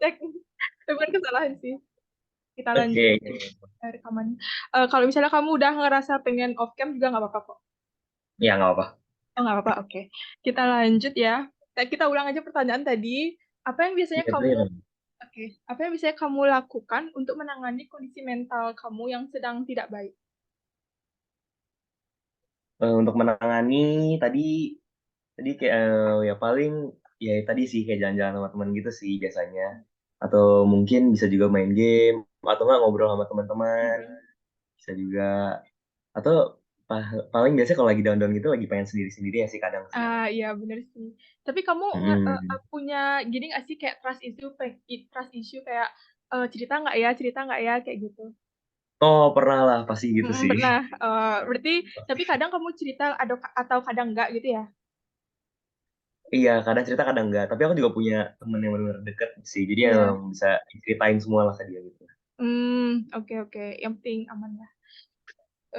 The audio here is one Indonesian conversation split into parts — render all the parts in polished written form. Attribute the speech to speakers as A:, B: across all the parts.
A: cek. Itu bukan kesalahan sih. Kita lanjut
B: Oke.
A: rekaman. Kalau misalnya kamu udah ngerasa pengen off cam juga nggak apa-apa kok.
B: Ya nggak apa.
A: Oh, nggak apa-apa, oke. Kita lanjut ya. Kita ulang aja pertanyaan tadi. Apa yang biasanya
B: Iya,
A: kamu,
B: iya.
A: oke, apa yang biasanya kamu lakukan untuk menangani kondisi mental kamu yang sedang tidak baik?
B: Untuk menangani tadi tadi kayak ya paling ya tadi sih kayak jalan-jalan sama teman gitu sih biasanya. Atau mungkin bisa juga main game atau nggak ngobrol sama teman-teman.
A: Mm-mm.
B: Bisa juga atau paling biasanya kalau lagi down-down gitu lagi pengen sendiri-sendiri ya sih kadang sih.
A: Iya bener sih. Tapi kamu
B: Hmm.
A: punya gini nggak sih kayak trust issue kayak cerita nggak ya, cerita nggak ya, kayak gitu.
B: Oh, pernah lah pasti gitu
A: Mm-mm,
B: sih.
A: pernah. Berarti, tapi kadang kamu cerita atau kadang nggak gitu ya?
B: Iya, kadang cerita kadang enggak. Tapi aku juga punya temen yang benar-benar deket sih. Jadi
A: Iya.
B: emang bisa ceritain semua lah ke dia gitu.
A: Oke oke. Yang penting aman ya.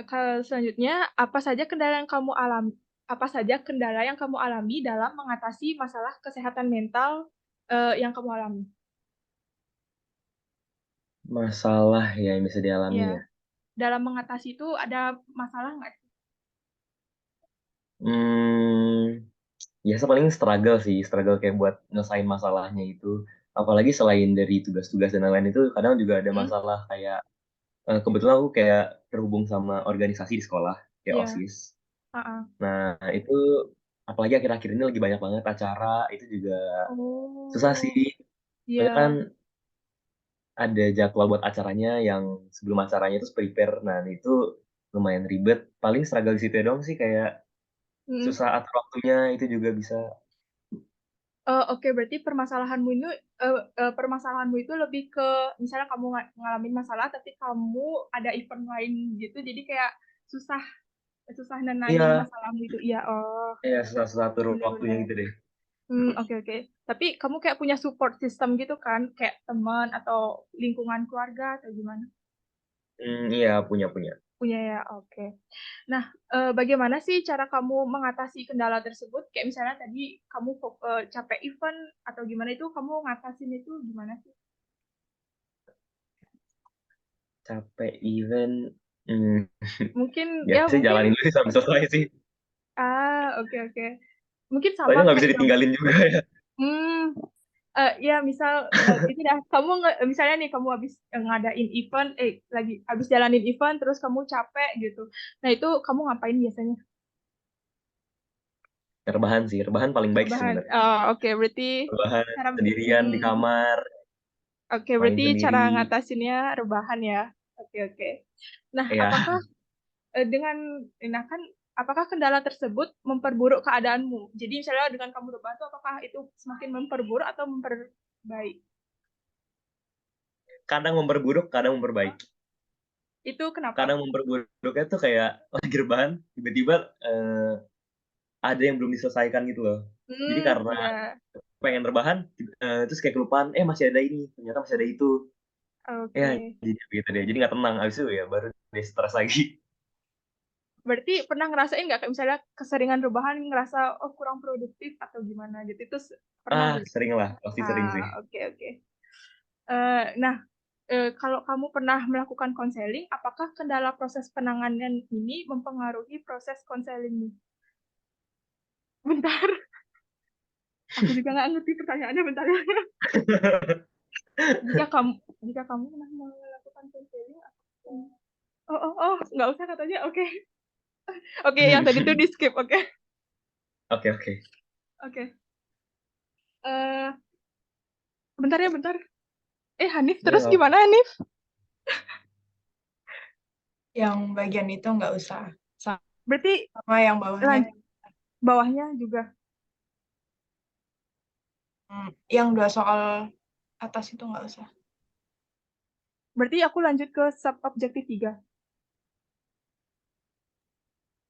A: Kalau selanjutnya, apa saja kendala yang kamu alami dalam mengatasi masalah kesehatan mental yang kamu alami?
B: Masalah ya yang bisa dialami
A: Iya.
B: ya.
A: Dalam mengatasi itu ada masalah nggak sih?
B: Hmm, biasa paling struggle sih. Struggle kayak buat nyelesain masalahnya itu. Apalagi selain dari tugas-tugas dan lain-lain itu, kadang juga ada
A: Hmm?
B: masalah kayak, kebetulan aku kayak terhubung sama organisasi di sekolah, kayak
A: Iya.
B: OSIS.
A: Ah.
B: Nah, itu apalagi akhir-akhir ini lagi banyak banget acara, itu juga susah sih.
A: Oh,
B: Soalnya kan
A: iya.
B: ada jadwal buat acaranya yang sebelum acaranya itu prepare. Nah, itu lumayan ribet. Paling struggle di situ ya dong sih kayak
A: Mm.
B: susah atur waktunya itu juga bisa.
A: Oke, berarti permasalahanmu itu lebih ke misalnya kamu ngalamin masalah tapi kamu ada event lain gitu, jadi kayak susah susah nenangin
B: Iya,
A: masalahmu itu. Iya, oh,
B: iya susah-susah atur waktunya
A: bener-bener.
B: gitu deh.
A: Oke oke. Tapi kamu kayak punya support system gitu kan, kayak teman atau lingkungan keluarga atau gimana?
B: Iya punya punya.
A: Punya ya, oke. Nah, bagaimana sih cara kamu mengatasi kendala tersebut? Kayak misalnya tadi kamu capek event atau gimana itu kamu ngatasin itu gimana sih?
B: Capek event, hmm,
A: Mungkin ya
B: biasanya
A: mungkin
B: jalanin dulu sih sampai selesai sih.
A: oke oke. Mungkin sama
B: Soalnya nggak
A: kayak
B: bisa
A: kamu.
B: ditinggalin juga ya.
A: Hmm, ya misal itu dah kamu misalnya nih kamu habis ngadain event, lagi habis jalanin event terus kamu capek gitu. Nah, itu kamu ngapain biasanya?
B: Rebahan sih, rebahan paling baik sih
A: Rebahan.
B: sebenarnya.
A: Oke, berarti
B: Rebahan
A: cara
B: sendirian di
A: mm,
B: kamar,
A: oke,
B: main
A: berarti cara
B: sendiri.
A: ngatasinnya rebahan ya. Oke, oke. Nah,
B: Ya,
A: apakah dengan nah kan apakah kendala tersebut memperburuk keadaanmu? Jadi misalnya dengan kamu rebahan itu apakah itu semakin memperburuk atau memperbaik?
B: kadang memperburuk, kadang
A: Hah?
B: memperbaiki.
A: Itu kenapa?
B: Kadang memperburuknya tuh kayak lagi rebahan, tiba-tiba ada yang belum diselesaikan gitu loh. Jadi karena
A: Ya.
B: pengen rebahan, terus kayak kelupaan, masih ada ini, ternyata masih ada itu. Ya,
A: Oke.
B: jadi gitu deh. Jadi nggak tenang. Abis itu ya baru deh stres lagi.
A: Berarti pernah ngerasain nggak kayak misalnya keseringan rebahan ngerasa oh kurang produktif atau gimana gitu? Itu pernah
B: Ah,
A: gitu?
B: sering lah. Pasti sering sih.
A: Oke oke. Nah, kalau kamu pernah melakukan konseling, apakah kendala proses penanganan ini mempengaruhi proses konselingmu? Bentar, aku juga nggak ngerti pertanyaannya. Bentar ya. Jika kamu jika kamu pernah melakukan konseling, oh, nggak usah katanya. Oke, oke, yang tadi tuh di skip. Oke,
B: Oke, oke.
A: oke. Eh, bentar ya, bentar. Hanif,
B: Ya,
A: terus
B: nggak
A: gimana
B: apa.
A: Hanif?
C: Yang bagian itu nggak usah.
A: Berarti
C: Sama yang bawahnya.
A: bawahnya juga.
C: Yang dua soal atas itu nggak usah.
A: Berarti aku lanjut ke sub objektif 3.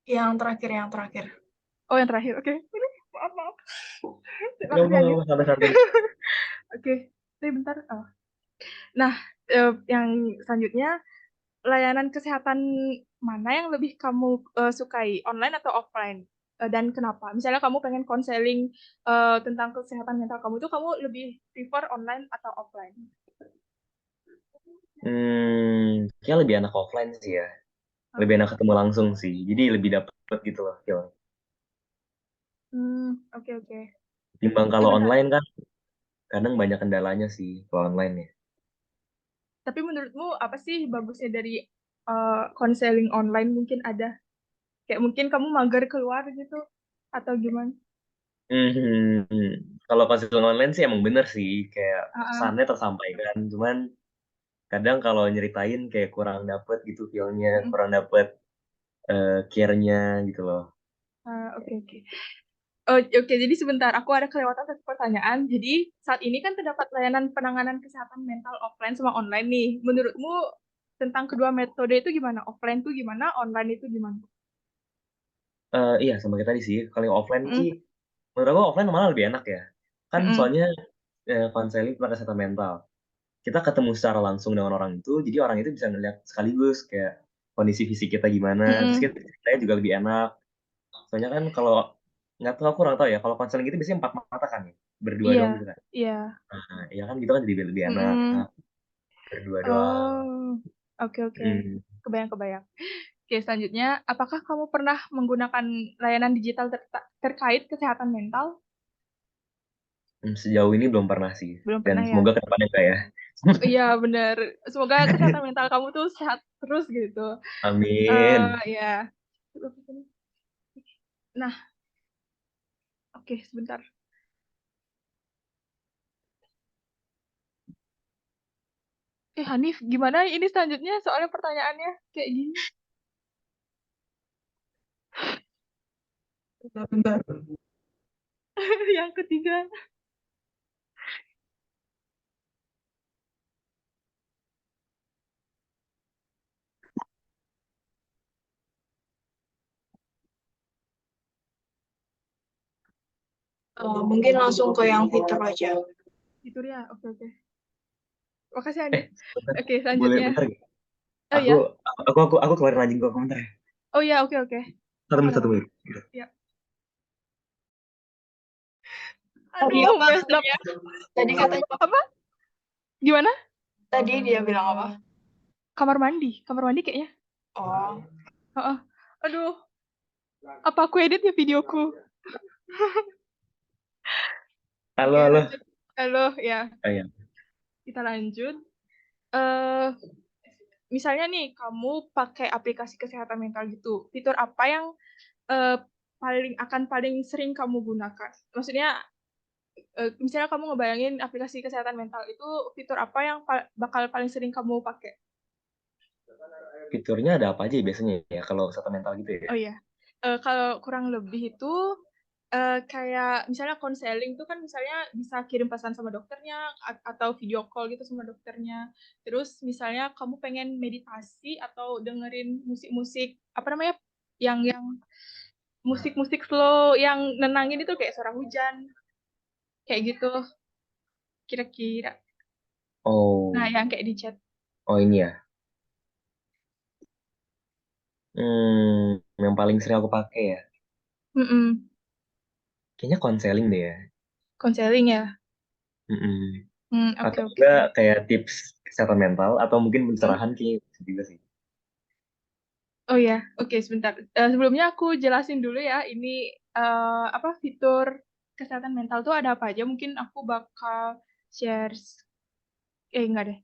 C: Yang terakhir, yang terakhir.
A: Oh, yang terakhir. Oke. Aduh, maaf, maaf. Terima
B: Nggak
A: kasih, Hanif.
B: apa-apa, santai-santai.
A: Oke. Tapi bentar. Oh. Nah, yang selanjutnya, layanan kesehatan mana yang lebih kamu sukai, online atau offline? dan kenapa? Misalnya kamu pengen konseling tentang kesehatan mental kamu itu kamu lebih prefer online atau offline?
B: Kayak lebih enak offline sih ya. Lebih enak ketemu langsung sih. Jadi lebih dapet gitu loh feel.
A: Oke oke.
B: Timbang
A: Eh
B: kalau
A: bentar.
B: online kan kadang banyak kendalanya sih kalau online ya.
A: Tapi menurutmu apa sih bagusnya dari konseling online? Mungkin ada kayak mungkin kamu mager keluar gitu atau gimana?
B: Hmm, kalau konseling online sih emang bener sih kayak
A: Ah,
B: pesannya tersampaikan. Cuman kadang kalau nyeritain kayak kurang dapet gitu feel-nya,
A: mm,
B: kurang dapet care-nya gitu loh.
A: oke oke. Oh, oke, jadi sebentar, aku ada kelewatan satu pertanyaan. Jadi saat ini kan terdapat layanan penanganan kesehatan mental offline sama online nih. Menurutmu tentang kedua metode itu gimana? Offline itu gimana? Online itu gimana?
B: Iya sama kayak tadi sih. Kalau yang offline sih
A: Mm,
B: menurut aku offline malah lebih enak ya. Kan
A: mm,
B: soalnya konseling tentang kesehatan mental. Kita ketemu secara langsung dengan orang itu, jadi orang itu bisa ngeliat sekaligus kayak kondisi fisik kita gimana, terus
A: mm,
B: kita ceritanya juga lebih enak. Soalnya kan kalau nggak tahu aku kurang tahu ya, kalau konseling itu biasanya empat mata kan ya, berdua
A: iya,
B: doang gitu kan.
A: iya.
B: Nah, ya kan gitu kan jadi lebih enak,
A: Mm,
B: berdua doang.
A: oh, oke oke.
B: Hmm,
A: Kebayang kebayang. Oke, selanjutnya, apakah kamu pernah menggunakan layanan digital terkait kesehatan mental?
B: sejauh ini belum pernah sih,
A: Belum
B: dan
A: pernah ya?
B: semoga ke depannya enggak ya.
A: Iya, bener. Semoga kesehatan mental kamu tuh sehat terus gitu.
B: Amin.
A: Ya. Nah, oke, sebentar. Hanif, gimana ini selanjutnya? Soalnya pertanyaannya kayak gini.
C: Bentar.
A: Yang ketiga.
C: Mungkin langsung ke yang fitur aja.
A: Itu ya, oke, oke. Makasih,
B: Eh,
A: Hanif.
B: bentar,
A: Oke,
B: boleh
A: selanjutnya.
B: bentar nggak?
A: Oh
B: Aku,
A: ya?
B: aku keluarin anjing gua bentar ya.
A: Oh ya, oke, oke.
B: Satu
A: Apa
B: menit, satu
A: apa?
B: menit.
A: Ya.
C: Tadi
A: Aduh,
C: apa
A: messed up.
C: katanya? Tadi katanya
A: Apa? Gimana?
C: tadi dia bilang apa?
A: Kamar mandi. Kamar mandi kayaknya.
C: Oh,
A: Heeh. Aduh, apa aku edit ya videoku?
B: Halo,
A: Oke,
B: halo.
A: lanjut. Halo, ya.
B: Oh, iya.
A: Kita lanjut. eh Misalnya nih, kamu pakai aplikasi kesehatan mental gitu. Fitur apa yang eh, paling sering kamu gunakan? Maksudnya, misalnya kamu ngebayangin aplikasi kesehatan mental itu fitur apa yang bakal paling sering kamu pakai?
B: Fiturnya ada apa aja ya biasanya ya kalau kesehatan mental gitu ya?
A: Oh iya, kalau kurang lebih itu kayak misalnya konseling itu kan misalnya bisa kirim pesan sama dokternya atau video call gitu sama dokternya. Terus misalnya kamu pengen meditasi atau dengerin musik-musik apa namanya yang musik-musik slow yang nenangin itu kayak suara hujan kayak gitu kira-kira. Nah,
B: Oh,
A: yang kayak di chat.
B: oh ini ya. Yang paling sering aku pakai ya.
A: Mm-mm.
B: Kayaknya konseling deh ya.
A: Konseling ya.
B: Mm-mm.
A: Oke
B: Atau
A: oke.
B: enggak kayak tips kesehatan mental atau mungkin
A: Mm.
B: pencerahan kayaknya bisa juga sih.
A: Oh ya, oke sebentar. Sebelumnya aku jelasin dulu ya, ini apa fitur kesehatan mental tuh ada apa aja. Mungkin aku bakal share, enggak deh.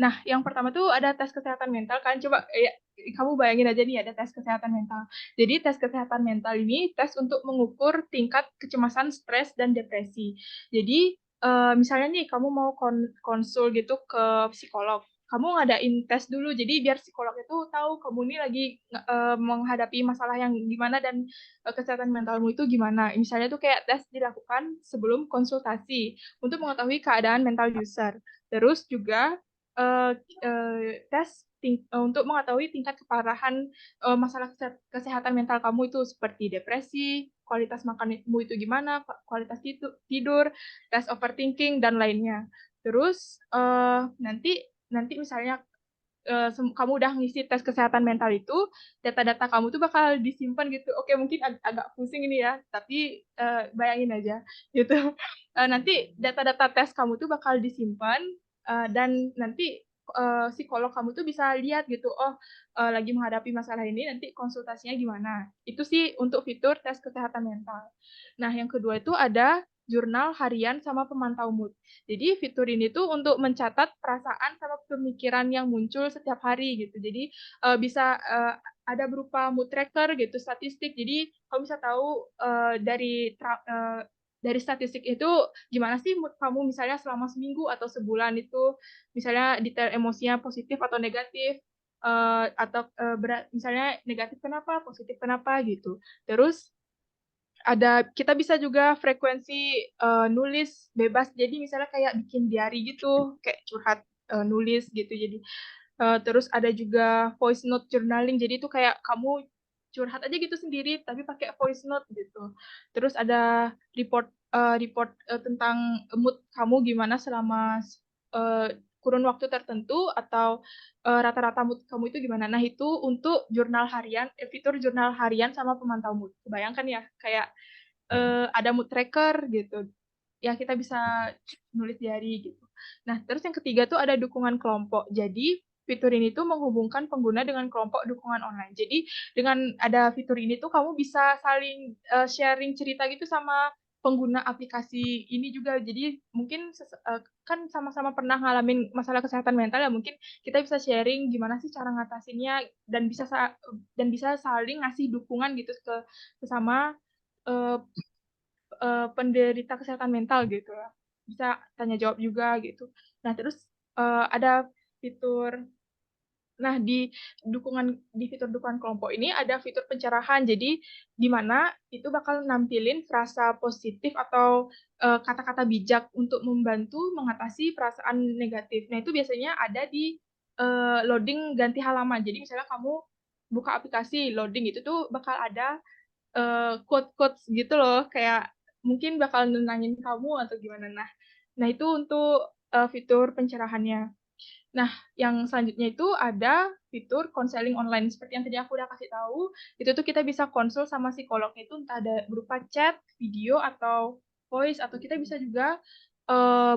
A: Nah, yang pertama tuh ada tes kesehatan mental kan. Coba ya, kamu bayangin aja nih ada tes kesehatan mental. Jadi tes kesehatan mental ini tes untuk mengukur tingkat kecemasan, stres, dan depresi. Jadi misalnya nih kamu mau konsul gitu ke psikolog, kamu ngadain tes dulu. Jadi biar psikolog itu tahu kamu ini lagi menghadapi masalah yang gimana dan kesehatan mentalmu itu gimana. Misalnya tuh kayak tes dilakukan sebelum konsultasi untuk mengetahui keadaan mental user. Terus juga eh, tes untuk mengetahui tingkat keparahan masalah kesehatan mental kamu itu seperti depresi, kualitas makanmu itu gimana, kualitas tidur, tes overthinking dan lainnya. Terus nanti nanti misalnya kamu udah ngisi tes kesehatan mental itu, data-data kamu tuh bakal disimpan gitu. Oke, mungkin agak pusing ini ya, tapi bayangin aja gitu. Nanti data-data tes kamu tuh bakal disimpan dan nanti psikolog kamu tuh bisa lihat gitu, oh lagi menghadapi masalah ini, nanti konsultasinya gimana. Itu sih untuk fitur tes kesehatan mental. Nah, yang kedua itu ada jurnal harian sama pemantau mood. Jadi fitur ini tuh untuk mencatat perasaan sama pemikiran yang muncul setiap hari gitu. Jadi bisa ada berupa mood tracker gitu, statistik. Jadi kamu bisa tahu dari statistik itu gimana sih mood kamu misalnya selama seminggu atau sebulan itu, misalnya detail emosinya positif atau negatif, atau misalnya negatif kenapa, positif kenapa gitu. Terus kita bisa juga frekuensi nulis bebas. Jadi misalnya kayak bikin diary gitu, kayak curhat nulis gitu. Jadi terus ada juga voice note journaling. Jadi itu kayak kamu curhat aja gitu sendiri tapi pakai voice note gitu. Terus ada report tentang mood kamu gimana selama kurun waktu tertentu atau rata-rata mood kamu itu gimana. Nah, itu untuk jurnal harian, fitur jurnal harian sama pemantau mood. Kebayangkan ya, kayak ada mood tracker gitu. Ya, kita bisa nulis diary gitu. Nah, terus yang ketiga tuh ada dukungan kelompok. Jadi, fitur ini tuh menghubungkan pengguna dengan kelompok dukungan online. Jadi, dengan ada fitur ini tuh kamu bisa saling sharing cerita gitu sama pengguna aplikasi ini juga. Jadi, mungkin kan sama-sama pernah ngalamin masalah kesehatan mental ya, mungkin kita bisa sharing gimana sih cara ngatasinnya dan bisa saling ngasih dukungan gitu ke sesama uh, penderita kesehatan mental gitu ya. Bisa tanya jawab juga gitu. Nah, terus ada fitur di fitur dukungan kelompok ini ada fitur pencerahan. Jadi di mana itu bakal nampilin frasa positif atau kata-kata bijak untuk membantu mengatasi perasaan negatif. Nah, itu biasanya ada di loading ganti halaman. Jadi misalnya kamu buka aplikasi loading itu tuh bakal ada quote-quotes gitu loh, kayak mungkin bakal nenangin kamu atau gimana. Nah itu untuk fitur pencerahannya. Nah, yang selanjutnya itu ada fitur konseling online. Seperti yang tadi aku udah kasih tahu, itu tuh kita bisa konsul sama psikolognya itu entah ada berupa chat, video, atau voice, atau kita bisa juga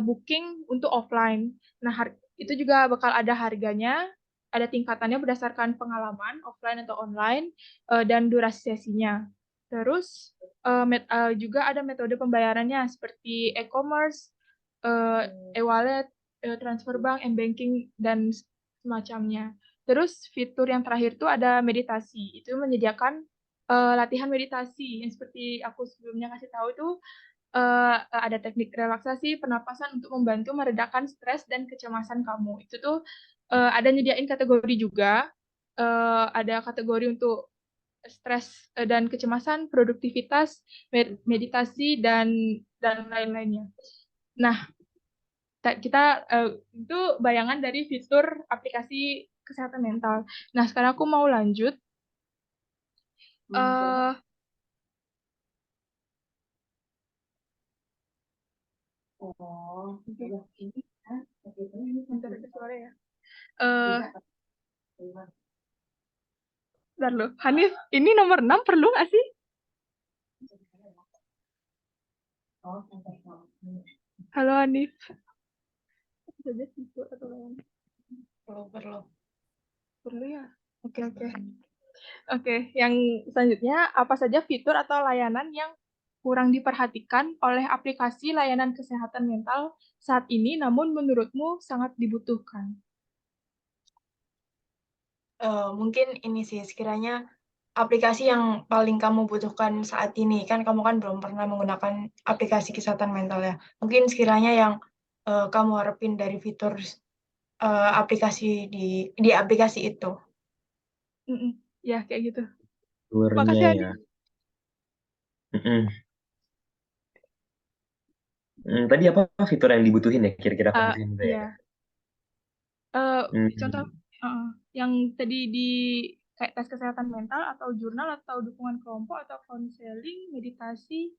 A: booking untuk offline. Nah, itu juga bakal ada harganya, ada tingkatannya berdasarkan pengalaman, offline atau online, dan durasi sesinya. Terus juga ada metode pembayarannya seperti e-commerce, e-wallet, transfer bank, m-banking, dan semacamnya. Terus fitur yang terakhir tuh ada meditasi. Itu menyediakan latihan meditasi yang seperti aku sebelumnya kasih tahu itu ada teknik relaksasi, pernapasan untuk membantu meredakan stres dan kecemasan kamu. Itu tuh ada nyediain kategori juga. Ada kategori untuk stres dan kecemasan, produktivitas, meditasi, dan lain-lainnya. Nah, kita itu bayangan dari fitur aplikasi kesehatan mental. Nah, sekarang aku mau lanjut. Bentar ada suara ya. Bentar loh, Hanif, ini nomor 6 perlu nggak sih? Halo Hanif. Perlu ya? Oke, yang selanjutnya apa saja fitur atau layanan yang kurang diperhatikan oleh aplikasi layanan kesehatan mental saat ini namun menurutmu sangat dibutuhkan?
C: Mungkin ini sih sekiranya aplikasi yang paling kamu butuhkan saat ini, kan kamu kan belum pernah menggunakan aplikasi kesehatan mental ya. Mungkin sekiranya yang kamu harapin dari fitur aplikasi di aplikasi itu.
A: Ya, kayak gitu.
B: Fiturnya
A: Makasih, Adi.
B: ya. Tadi apa fitur yang dibutuhin ya? Kira-kira kebutuhin juga ya?
A: Iya. Contoh yang tadi di kayak tes kesehatan mental atau jurnal atau dukungan kelompok atau konseling, meditasi,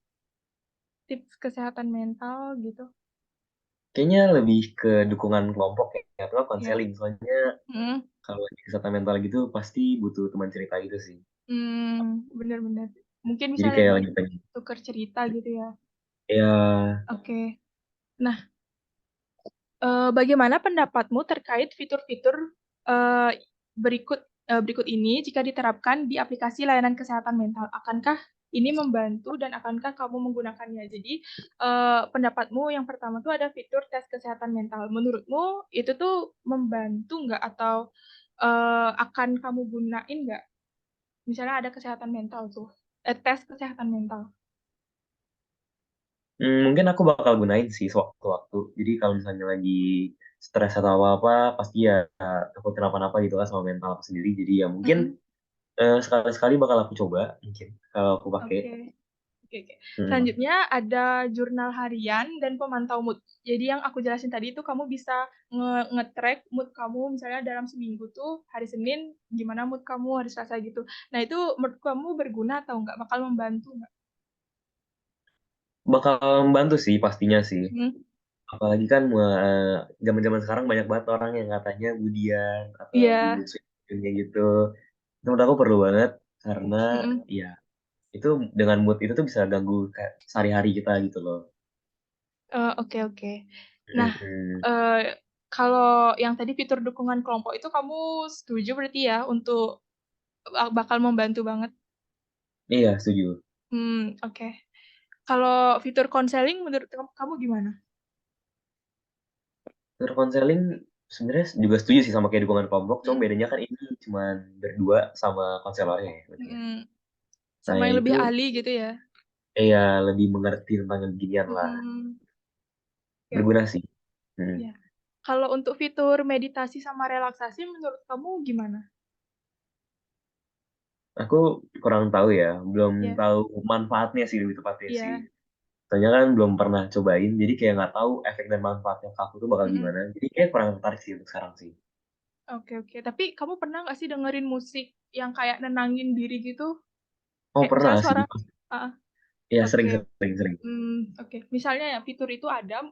A: tips kesehatan mental gitu.
B: Kayaknya lebih ke dukungan kelompok ya, atau
A: Ya.
B: konseling. Soalnya kalau di kesehatan mental gitu pasti butuh teman cerita gitu sih.
A: Bener-bener. Mungkin bisa
B: Jadi kayak
A: lebih
B: lagi pengen.
A: tukar cerita gitu ya.
B: Ya,
A: Oke. Nah, bagaimana pendapatmu terkait fitur-fitur eh, berikut berikut ini jika diterapkan di aplikasi layanan kesehatan mental? Akankah ini membantu dan akankah kamu menggunakannya? Jadi, pendapatmu yang pertama tuh ada fitur tes kesehatan mental. Menurutmu itu tuh membantu nggak atau akan kamu gunain nggak? Misalnya ada kesehatan mental tuh, tes kesehatan mental.
B: mungkin aku bakal gunain sih sewaktu-waktu. Jadi kalau misalnya lagi stres atau apa-apa, pasti ya takut kenapa-napa gitu kan sama mental aku sendiri. Jadi ya mungkin
A: Mm-mm.
B: sekali-sekali bakal aku coba mungkin kalau aku pakai.
A: Oke. Oke, oke.
B: Mm.
A: Selanjutnya ada jurnal harian dan pemantau mood. Jadi yang aku jelasin tadi itu kamu bisa nge-track mood kamu misalnya dalam seminggu tuh hari Senin gimana mood kamu, hari Selasa gitu. Nah itu menurut kamu berguna atau enggak? Bakal membantu enggak?
B: Bakal membantu sih pastinya sih.
A: Hmm.
B: Apalagi kan zaman-zaman sekarang banyak banget orang yang katanya budian atau lagi
A: Iya.
B: mood swing kayak gitu. Itu menurut aku perlu banget karena
A: Mm-mm.
B: ya itu dengan mood itu tuh bisa ganggu kayak sehari-hari kita gitu loh.
A: Oke, oke. Nah,
B: Mm-mm.
A: eh, kalau yang tadi fitur dukungan kelompok itu kamu setuju berarti ya untuk bakal membantu banget.
B: Iya, setuju.
A: Oke. Kalau fitur konseling menurut kamu gimana?
B: Fitur konseling sebenarnya juga setuju sih sama kayak dukungan kelompok, cuma
A: Hmm.
B: bedanya kan ini cuma berdua sama konselornya ya, berarti ya.
A: Mm,
B: Nah
A: sama
B: ya
A: yang
B: itu
A: lebih ahli gitu ya.
B: ya lebih mengerti tentang yang beginian lah,
A: Mm-mm. Oke,
B: berguna
A: oke.
B: sih. Hmm.
A: Ya. Kalau untuk fitur meditasi sama relaksasi, menurut kamu gimana?
B: Aku kurang tahu ya, belum
A: Ya,
B: tahu manfaatnya sih lebih tepatnya sih.
A: ya.
B: Soalnya kan belum pernah cobain, jadi kayak nggak tahu efek dan manfaatnya ke aku tuh bakal
A: Mm-mm.
B: gimana. Jadi kayak kurang tertarik sih untuk sekarang sih.
A: Oke, oke. Tapi kamu pernah nggak sih dengerin musik yang kayak nenangin diri gitu?
B: Oh
A: Kayak
B: pernah
A: misalnya
B: sih,
A: suara, ah,
B: ya sering
A: oke.
B: sering sering.
A: Oke. Misalnya ya fitur itu ada,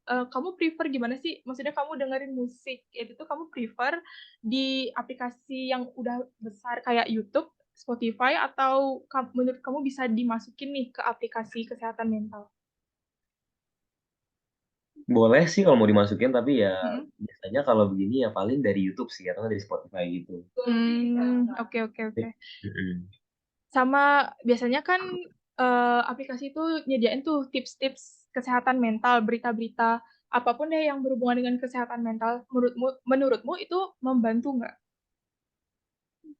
A: kamu prefer gimana sih? Maksudnya kamu dengerin musik itu tuh kamu prefer di aplikasi yang udah besar kayak YouTube, Spotify, atau menurut kamu bisa dimasukin nih ke aplikasi kesehatan mental?
B: Boleh sih kalau mau dimasukin, tapi ya
A: Mm-mm.
B: biasanya kalau begini ya paling dari YouTube sih atau nggak dari Spotify gitu.
A: Oke, oke, oke.
B: Mm-mm.
A: Sama biasanya kan aplikasi itu nyediain tuh tips-tips kesehatan mental, berita-berita apapun deh yang berhubungan dengan kesehatan mental. Menurutmu itu membantu nggak?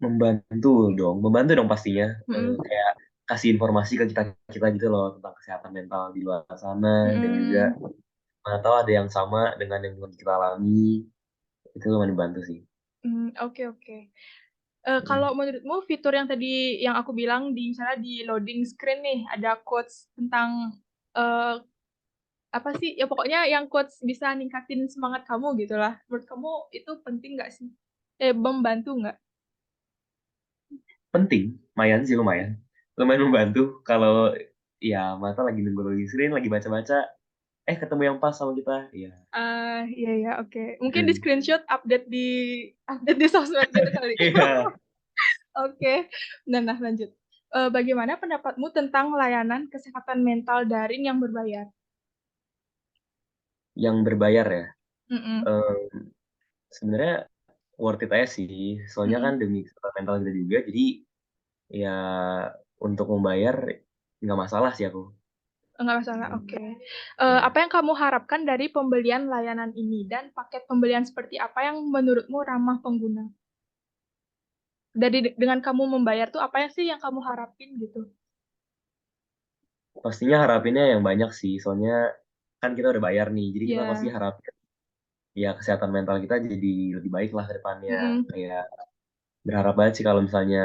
B: Membantu dong pastinya.
A: Mm-mm.
B: Kayak kasih informasi ke kita kita gitu loh tentang kesehatan mental di luar sana dan juga
A: Mm-mm.
B: mana tahu ada yang sama dengan yang kita alami, itu lumayan membantu sih.
A: Oke, oke.
B: Mm.
A: Kalau menurutmu fitur yang tadi yang aku bilang di misalnya di loading screen nih ada quotes tentang eh, apa sih? Ya pokoknya yang quotes bisa ningkatin semangat kamu gitu lah. Menurut kamu itu penting nggak sih? Membantu nggak?
B: Penting, lumayan sih lumayan membantu kalau ya mata lagi nunggu lagi screen lagi baca-baca, ketemu yang pas sama kita, iya.
A: Iya, iya, oke. Mungkin di
B: Mm.
A: screenshot update di sosmed gitu kali.
B: Iya,
A: Oke. Nah, lanjut. Bagaimana pendapatmu tentang layanan kesehatan mental daring yang berbayar?
B: yang berbayar ya.
A: Mm-mm.
B: Eh, Sebenarnya worth it aja sih, soalnya kan
A: Mm-mm.
B: demi kesehatan mental kita juga, jadi ya untuk membayar nggak masalah sih aku.
A: Nggak masalah, oke.
B: Ya,
A: Apa yang kamu harapkan dari pembelian layanan ini dan paket pembelian seperti apa yang menurutmu ramah pengguna? Dengan kamu membayar tuh apa sih yang kamu harapin gitu?
B: pastinya harapinnya yang banyak sih, soalnya kan kita udah bayar nih, jadi kita pasti
A: Ya.
B: harap ya kesehatan mental kita jadi lebih baik lah ke depannya.
A: Mm-mm.
B: Kayak berharap banget sih kalau misalnya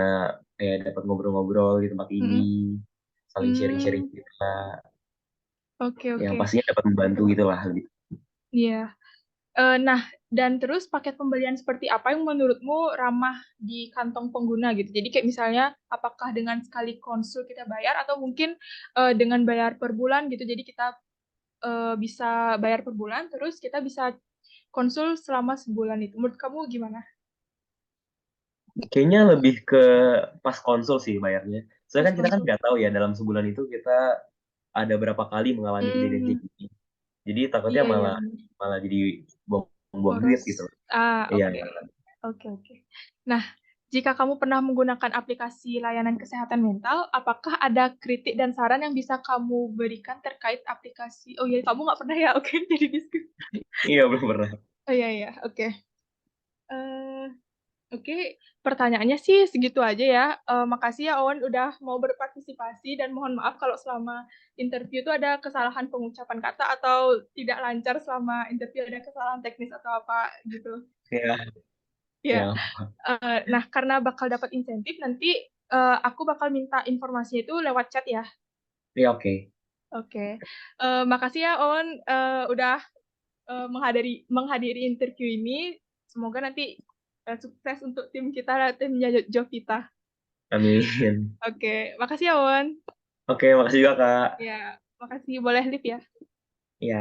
B: kayak dapat ngobrol-ngobrol di tempat ini,
A: Mm-mm.
B: saling sharing-sharing
A: Hmm,
B: kita,
A: oke,
B: yang
A: oke.
B: pastinya dapat membantu gitu lah.
A: Iya. Nah, dan terus paket pembelian seperti apa yang menurutmu ramah di kantong pengguna gitu? Jadi kayak misalnya, apakah dengan sekali konsul kita bayar atau mungkin dengan bayar per bulan gitu? Jadi kita bisa bayar per bulan, terus kita bisa konsul selama sebulan itu. Menurut kamu gimana?
B: Kayaknya lebih ke pas konsul sih bayarnya. Soalnya
A: Pas
B: kan kita kan
A: konsul.
B: nggak tahu ya dalam sebulan itu kita ada berapa kali mengalami kejadian kayak
A: Hmm,
B: gini. Jadi takutnya
A: iya iya
B: malah
A: benar.
B: malah jadi buang-buang duit
A: Boros.
B: gitu. Iya.
A: Oke. Oke, oke. Nah, jika kamu pernah menggunakan aplikasi layanan kesehatan mental, apakah ada kritik dan saran yang bisa kamu berikan terkait aplikasi? Oh iya, kamu nggak pernah ya? Oke, jadi diskusi.
B: Iya belum pernah.
A: Oh iya, iya. Oke. Eh, oke, pertanyaannya sih segitu aja ya. Makasih ya, Owen, udah mau berpartisipasi dan mohon maaf kalau selama interview itu ada kesalahan pengucapan kata atau tidak lancar selama interview ada kesalahan teknis atau apa gitu.
B: Iya.
A: Ya.
B: Ya.
A: Nah, karena bakal dapat insentif nanti aku bakal minta informasinya itu lewat chat ya.
B: Iya oke.
A: Oke. Makasih ya On udah menghadiri interview ini. Semoga nanti sukses untuk tim kita, timnya Jovita.
B: Amin.
A: Oke, makasih ya On.
B: Oke, makasih juga Kak.
A: Ya, makasih boleh live ya.
B: Iya,